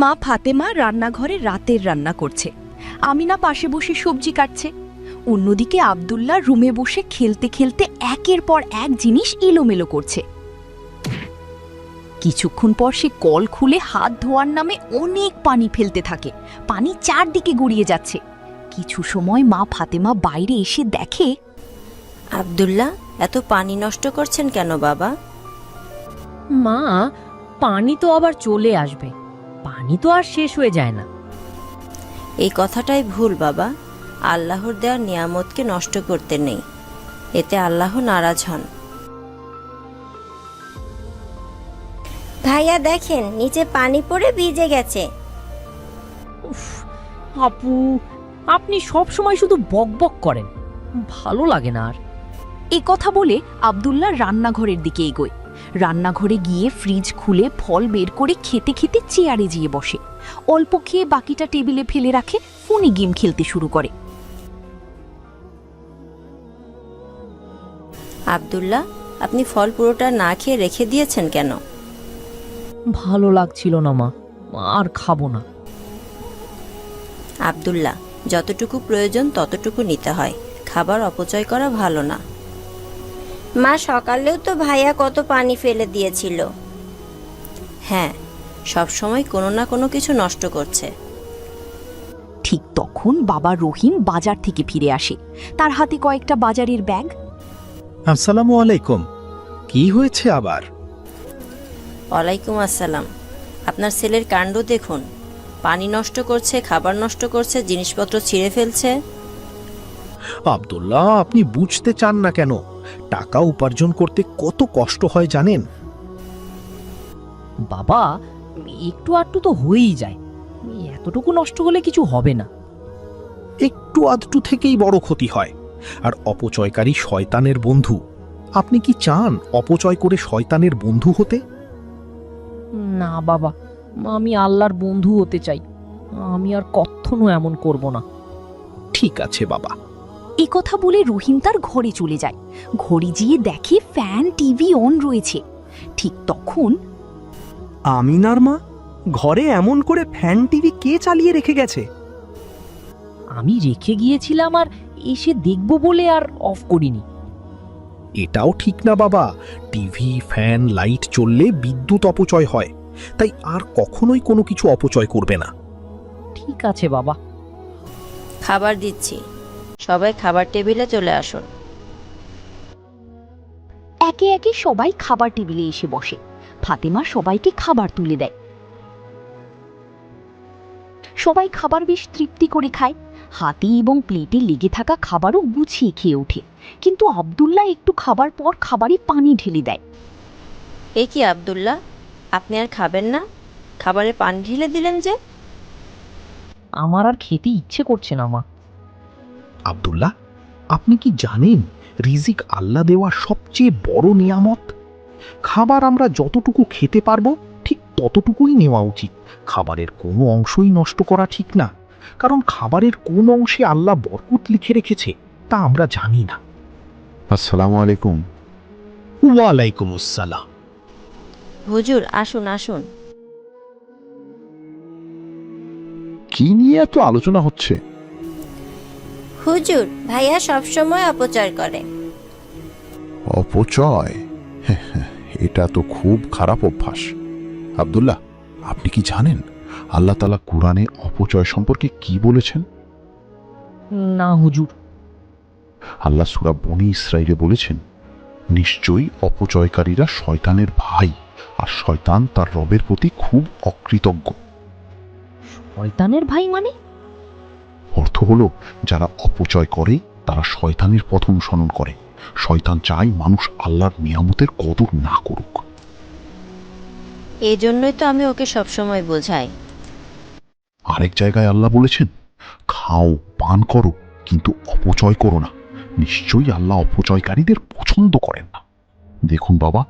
মা ফাতেমা রান্নাঘরে রাতের রান্না করছে, আমিনা পাশে বসে সবজি কাটছে। অন্যদিকে আব্দুল্লাহ রুমে বসে খেলতে খেলতে একের পর এক জিনিস এলোমেলো করছে। কিছুক্ষণ পর সে কল খুলে হাত ধোয়ার নামে অনেক পানি ফেলতে থাকে। পানি চারদিকে গড়িয়ে যাচ্ছে। কিছু সময় মা ফাতেমা বাইরে এসে দেখে, আব্দুল্লাহ, এত পানি নষ্ট করছেন কেন বাবা? মা, পানি তো আবার চলে আসবে, পানি তো আর শেষ হয়ে যায় না। এই কথাটাই ভুল বাবা। আল্লাহর দেওয়া নিয়ামতকে নষ্ট করতে নেই, এতে আল্লাহ নারাজ হন। ভাইয়া দেখেন, নিচে পানি পড়ে ভিজে গেছে। উফ, আপু, আপনি সব সময় শুধু বকবক করেন, ভালো লাগে না আর। এ কথা বলে আব্দুল্লাহ রান্নাঘরের দিকে এগোয়। রান্নাঘরে গিয়ে ফ্রিজ খুলে ফল বের করে খেতে খেতে চেয়ারে যেয়ে বসে। অল্প খেয়ে বাকিটা টেবিলে ফেলে রাখে, ফোনে গেম খেলতে শুরু করে। আব্দুল্লাহ, আপনি ফল পুরোটা না খেয়ে রেখে দিয়েছেন কেন? ভালো লাগছিল না মা, আর খাবো না। আব্দুল্লাহ, যতটুকু প্রয়োজন ততটুকু নিতে হয়, খাবার অপচয় করা ভালো না। মা, সকালেও তো ভাইয়া কত পানি ফেলে দিয়েছিল। হ্যাঁ, সব সময় কোনো না কোনো কিছু নষ্ট করছে। ঠিক তখন বাবা রহিম বাজার থেকে ফিরে আসে। তার হাতে কয়েকটা বাজারের ব্যাগ। আসসালামু আলাইকুম। কি হয়েছে আবার? ওয়ালাইকুম আসসালাম। আপনার ছেলের কাণ্ড দেখুন, পানি নষ্ট করছে, খাবার নষ্ট করছে, জিনিসপত্র ছিঁড়ে ফেলছে। আব্দুল্লাহ, আপনি বুঝতে চান না কেন? টাকা উপার্জন করতে কত কষ্ট হয় জানেন? বাবা, একটু আধটু তো হয়েই যায়, এতটুকু নষ্ট হলে কিছু হবে না। একটু আধটু থেকেই বড় ক্ষতি হয়। আর অপচয়কারী শয়তানের বন্ধু। আপনি কি চান অপচয় করে শয়তানের বন্ধু হতে? না বাবা, আমি আল্লাহর বন্ধু হতে চাই, আমি আর কখনো এমন করব না। ঠিক আছে বাবা। এ কথা বলে রহিম তার ঘরে চলে যায়। ঘরে গিয়ে দেখে ফ্যান টিভি অন রয়েছে। ঠিক তখন আমিনার মা, ঘরে এমন করে ফ্যান টিভি কে চালিয়ে রেখে গেছে? আমি রেখে গিয়েছিলাম আর এসে দেখব বলে আর অফ করিনি। এটাও ঠিক না বাবা। টিভি, ফ্যান, লাইট চললে বিদ্যুৎ অপচয় হয়। তাই আর কখনোই কোনো কিছু অপচয় করবে না। ঠিক আছে বাবা। খাবার দিচ্ছি, সবাই খাবার টেবিলে চলে আসুন। একে একে সবাই খাবার টেবিলে এসে বসে। ফাতেমা সবাইকে খাবার তুলে দেয়। সবাই খাবার বেশ তৃপ্তি করে খায়। হাতে এবং প্লেটে লেগে থাকা খাবারও গুছিয়ে খেয়ে ওঠে। কিন্তু আব্দুল্লাহ একটু খাবার পর খাবারে পানি ঢেলে দেয়। এ কি আব্দুল্লাহ, আপনি আর খাবেন না? খাবারে পানি ঢেলে দিলেন যে? আমার আর খেতে ইচ্ছে করছে না মা। আব্দুল্লাহ, আপনি কি জানেন রিজিক আল্লাহ দেওয়া সবচেয়ে বড় নিয়ামত? খাবার আমরা যতটুকু খেতে পারবো ঠিক ততটুকুই নেওয়া উচিত। খাবারের কোনো অংশই নষ্ট করা ঠিক না, কারণ খাবারের কোন অংশে আল্লাহ বরকত লিখে রেখেছে তা আমরা জানি না। আসসালামু আলাইকুম। ওয়ালাইকুম আসসালাম। হুজুর, আসুন আসুন। কি নিয়ে এত আলোচনা হচ্ছে? হুজুর, ভাইয়া সবসময় অপচয় করে। অপচয়? এটা তো খুব খারাপ অভ্যাস। আব্দুল্লাহ, আপনি কি জানেন আল্লাহ তাআলা কুরআনে অপচয় সম্পর্কে কি বলেছেন? না হুজুর। আল্লাহ সূরা বনী ইসরাঈলে বলেছেন, নিশ্চয়ই অপচয়কারীরা শয়তানের ভাই, আর শয়তান তার রবের প্রতি খুব অকৃতজ্ঞ। শয়তানের ভাই মানে? অর্থ হলো, যারা অপচয় করে তারা শয়তানের পথ অনুসরণ করে। শয়তান চায় মানুষ আল্লাহর নিয়ামতের কদর না করুক। এই জন্যই তো আমি ওকে সবসময় বোঝাই। আরেক জায়গায় আল্লাহ বলেছেন, খাও, পান করো, কিন্তু অপচয় করো না। নিশ্চয়ই আল্লাহ অপচয়কারীদের পছন্দ করেন না। দেখুন বাবা,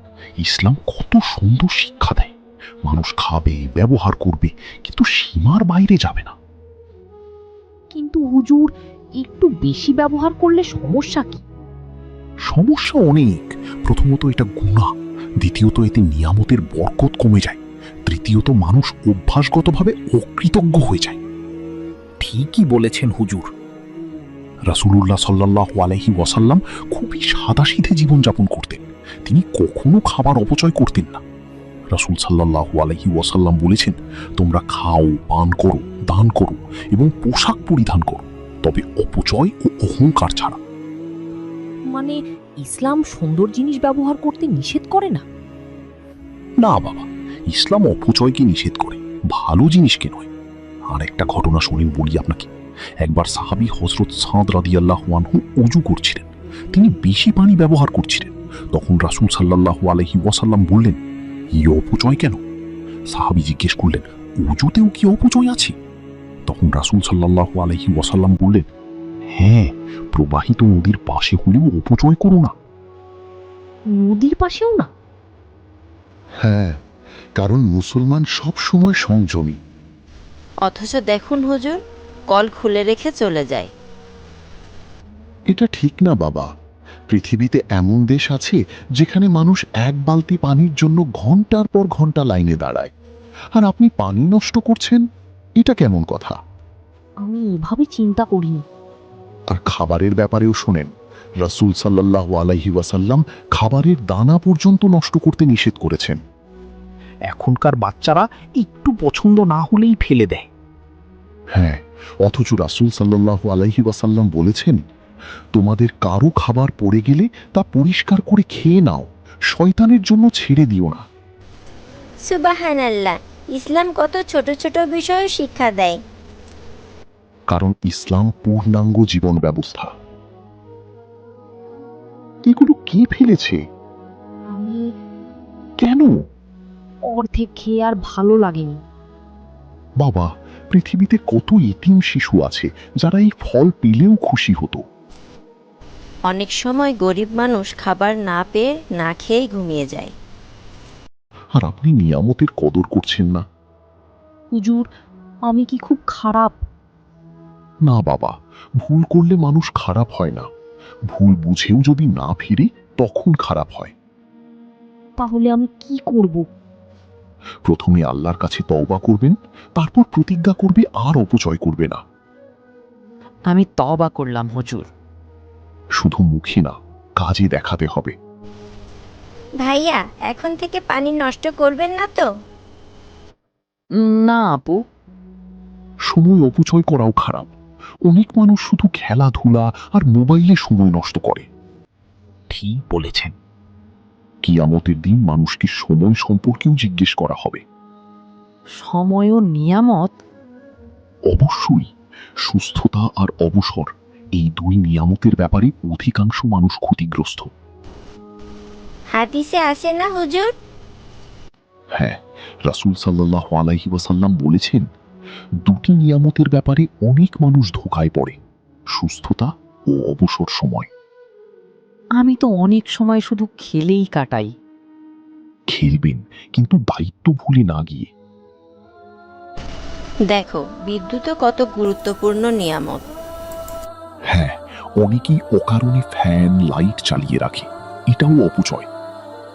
ইসলাম কত সুন্দর শিক্ষা দেয়। মানুষ খাবে, ব্যবহার করবে, কিন্তু সীমার বাইরে যাবে না। কিন্তু হুজুর, একটু বেশি ব্যবহার করলে সমস্যা কি? সমস্যা অনেক। প্রথমত এটা গুনাহ, দ্বিতীয়ত এতে নিয়ামতের বরকত কমে যায়, তৃতীয়ত মানুষ অভ্যাসগতভাবে অকৃতজ্ঞ হয়ে যায়। ঠিকই বলেছেন হুজুর। রাসূলুল্লাহ সাল্লাল্লাহু আলাইহি ওয়াসাল্লাম খুবই সাদাসিধে জীবনযাপন করতেন। তিনি কখনো খাবার অপচয় করতেন না। রাসূল সাল্লাল্লাহু আলাইহি ওয়াসাল্লাম বলেছেন, তোমরা খাও, পান করো, দান করো এবং পোশাক পরিধান করো, তবে অপচয় ও অহংকার ছাড়া। মানে ইসলাম সুন্দর জিনিস ব্যবহার করতে নিষেধ করে না? না বাবা, ইসলাম অপচয়কে নিষেধ করে, ভালো জিনিসকে নয়। আর একটা ঘটনা শুনেন বলি আপনাকে। একবার সাহাবী হযরত সাদ রাদিয়াল্লাহু আনহু ওযু করছিলেন। তিনি বেশি পানি ব্যবহার করছিলেন। তখন রাসূল সাল্লাল্লাহু আলাইহি ওয়াসাল্লাম বললেন, এই অপচয় কেন? সাহাবী জিজ্ঞেস করলেন, ওযুতেও কি অপচয় আছে? তখন রাসূল সাল্লাল্লাহু আলাইহি ওয়াসাল্লাম বললেন, হ্যাঁ, প্রবাহিত নদীর পাশে হলেও অপচয় করো না। নদীর পাশেও না? হ্যাঁ, কারণ মুসলমান সব সময় সংযমী। অথচ দেখুন হুজুর, কল খুলে রেখে চলে যায়। এটা ঠিক না বাবা। পৃথিবীতে এমন দেশ আছে যেখানে মানুষ এক বালতি পানির জন্য ঘন্টার পর ঘন্টা লাইনে দাঁড়ায়, আর আপনি পানি নষ্ট করছেন? এটা কেমন কথা? আমি এভাবে চিন্তা করিনি। আর খাবারের ব্যাপারেও শোনেন, রাসূল সাল্লাল্লাহু আলাইহি ওয়াসাল্লাম খাবারের দানা পর্যন্ত নষ্ট করতে নিষেধ করেছেন। এখনকার বাচ্চারা একটু পছন্দ না হলেই ফেলে দেয়। হ্যাঁ, অথচ রাসূল সাল্লাল্লাহু আলাইহি ওয়াসাল্লাম বলেছেন, তোমাদের কারো খাবার পড়ে গেলে তা পরিষ্কার করে খেয়ে নাও, শয়তানের জন্য ছেড়ে দিও না। সুবহানাল্লাহ, ইসলাম কত ছোট ছোট বিষয় শিক্ষা দেয়। কারণ ইসলাম পূর্ণাঙ্গ জীবন ব্যবস্থা। এগুলো কে ফেলেছে? আমি কেন? অর্ধেক খেয়ে আর ভালো লাগেনি। বাবা, পৃথিবীতে কত এতিম শিশু আছে যারা এই ফল পেলেও খুশি হতো। অনেক সময় গরিব মানুষ খাবার না পেয়ে না খেয়েই ঘুমিয়ে যায়। আর আপনি নিয়ামতের কদর করছেন না। হুজুর, আমি কি খুব খারাপ? না বাবা, ভুল করলে মানুষ খারাপ হয় না। ভুল বুঝেও যদি না ফিরে তখন খারাপ হয়। তাহলে আমি কি করব? প্রথমে আল্লাহর কাছে তওবা করবেন, তারপর প্রতিজ্ঞা করবে আর অপচয় করবে না। আমি তওবা করলাম হুজুর। শুধু মুখে না, কাজে দেখাতে হবে। ভাইয়া, এখন থেকে পানি নষ্ট করবেন না তো? না আপু। সময় অপচয় করাও খারাপ। অনেক মানুষ শুধু খেলাধুলা আর মোবাইলে সময় নষ্ট করে। ঠিক বলেছেন। কিয়ামতের দিন মানুষকে সময় সম্পর্কেও জিজ্ঞেস করা হবে। সময় ও নিয়ামত? অবশ্যই। সুস্থতা আর অবসর, এই দুই নিয়ামতের ব্যাপারে অধিকাংশ মানুষ ক্ষতিগ্রস্ত। হাদিসে আসে না হুজুর? হ্যাঁ, রাসূল সাল্লাল্লাহু আলাইহি ওয়াসাল্লাম বলেছেন, দুটি নিয়ামতের ব্যাপারে অনেক মানুষ ধোঁকায় পড়ে, সুস্থতা ও অবসর সময়। আমি তো অনেক সময় শুধু খেলেই কাটাই। খেলবেন, কিন্তু দায়িত্ব ভুলে না গিয়ে। দেখো, বিদ্যুৎও কত গুরুত্বপূর্ণ নিয়ামত। হ্যাঁ, অনেকেই অকারণে ফ্যান লাইট চালিয়ে রাখে, এটাও অপচয়।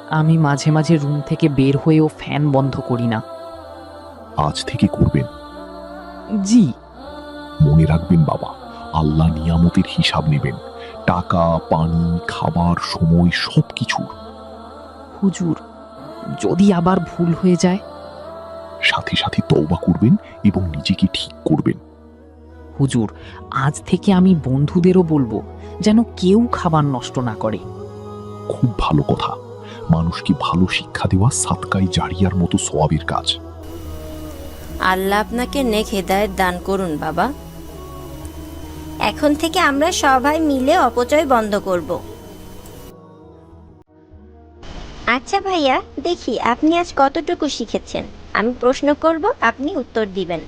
আমি মাঝে মাঝে রুম থেকে বের হয়েও ফ্যান বন্ধ করি না। আজ থেকে করবেন। জি। মনে রাখবেন বাবা, আল্লাহ নিয়ামতের হিসাব নেবেন, টাকা, পানি, খাবার, সময় সবকিছু। হুজুর, যদি আবার ভুল হয়ে যায়? সাথে সাথে তওবা করবেন এবং নিজেকে ঠিক করবেন। হুজুর, আজ থেকে আমি বন্ধুদেরও বলবো যেন কেউ খাবার নষ্ট না করে। খুব ভালো কথা। মানুষকে ভালো শিক্ষা দেওয়া সাদকায়ে জারিয়ার মতো সওয়াবের কাজ। আল্লাহ আপনাকে নেক হেদায়েত দান করুন বাবা। এখন থেকে আমরা সবাই মিলে অপচয় বন্ধ করব। আচ্ছা ভাইয়া, দেখি আপনি আজ কতটুকু শিখেছেন। আমি প্রশ্ন করব, আপনি উত্তর দিবেন।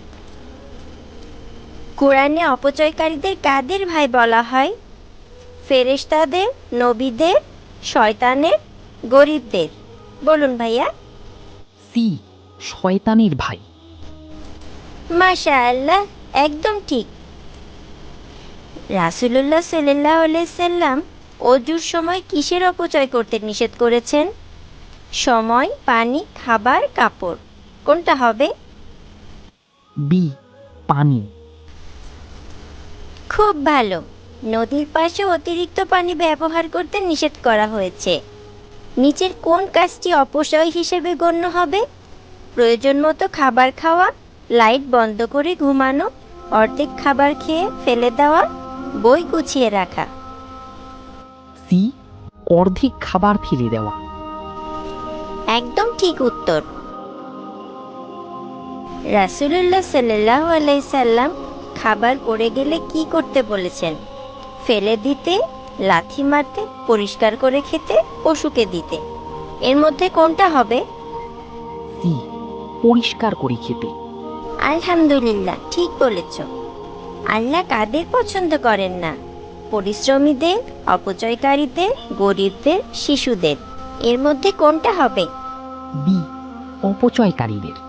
কোরআনে অপচয়কারীদের কাদের ভাই বলা হয়? ফেরেশতাদের, নবীদের, শয়তানের, গরিবদের? বলুন ভাইয়া। সি, শয়তানের ভাই। মাশাআল্লাহ, একদম ঠিক। রাসূলুল্লাহ সাল্লাল্লাহু আলাইহি সাল্লাম অজুর সময় কিসের অপচয় করতে নিষেধ করেছেন? সময়, পানি, খাবার, কাপড়। কোনটা হবে? বি, পানি। খুব ভালো। নদীর পাশে অতিরিক্ত পানি ব্যবহার করতে নিষেধ করা হয়েছে। নিচের কোন কাজটি অপচয় হিসেবে গণ্য হবে? প্রয়োজন মতো খাবার খাওয়া, লাইট বন্ধ করে ঘুমানো, অর্ধেক খাবার খেয়ে ফেলে দেওয়া, বই গুছিয়ে রাখা। সি, অর্ধেক খাবার ফেলে দেওয়া। একদম ঠিক উত্তর। রাসূলুল্লাহ সাল্লাল্লাহু আলাইহি সাল্লাম খাবার পড়ে গেলে কি করতে বলেছেন? ফেলে দিতে, লাথি মারতে, পরিষ্কার করে খেতে, পশুকে দিতে। এর মধ্যে কোনটা হবে? সি, পরিষ্কার করে খেতে। আলহামদুলিল্লাহ, ঠিক বলেছ। আল্লাহ কাদের পছন্দ করেন না? পরিশ্রমীদের, অপচয়কারীদের, গরিবদের, শিশুদের। এর মধ্যে কোনটা হবে? বি, অপচয়কারীদের।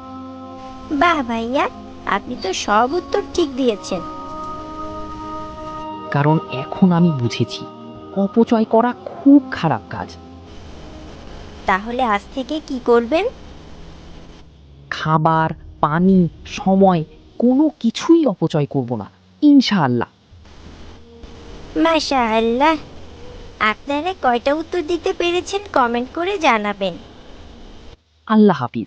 বাহ ভাইয়া, আপনি তো সব উত্তর ঠিক দিয়েছেন। কারণ এখন আমি বুঝেছি অপচয় করা খুব খারাপ কাজ। তাহলে আজ থেকে কি করবেন? খাবার, পানি, সময় কোনো কিছুই অপচয় করব না, ইনশাআল্লাহ। মাশাআল্লাহ। আপনারা কয়টা উত্তর দিতে পেরেছেন কমেন্ট করে জানাবেন। আল্লাহ হাফিজ।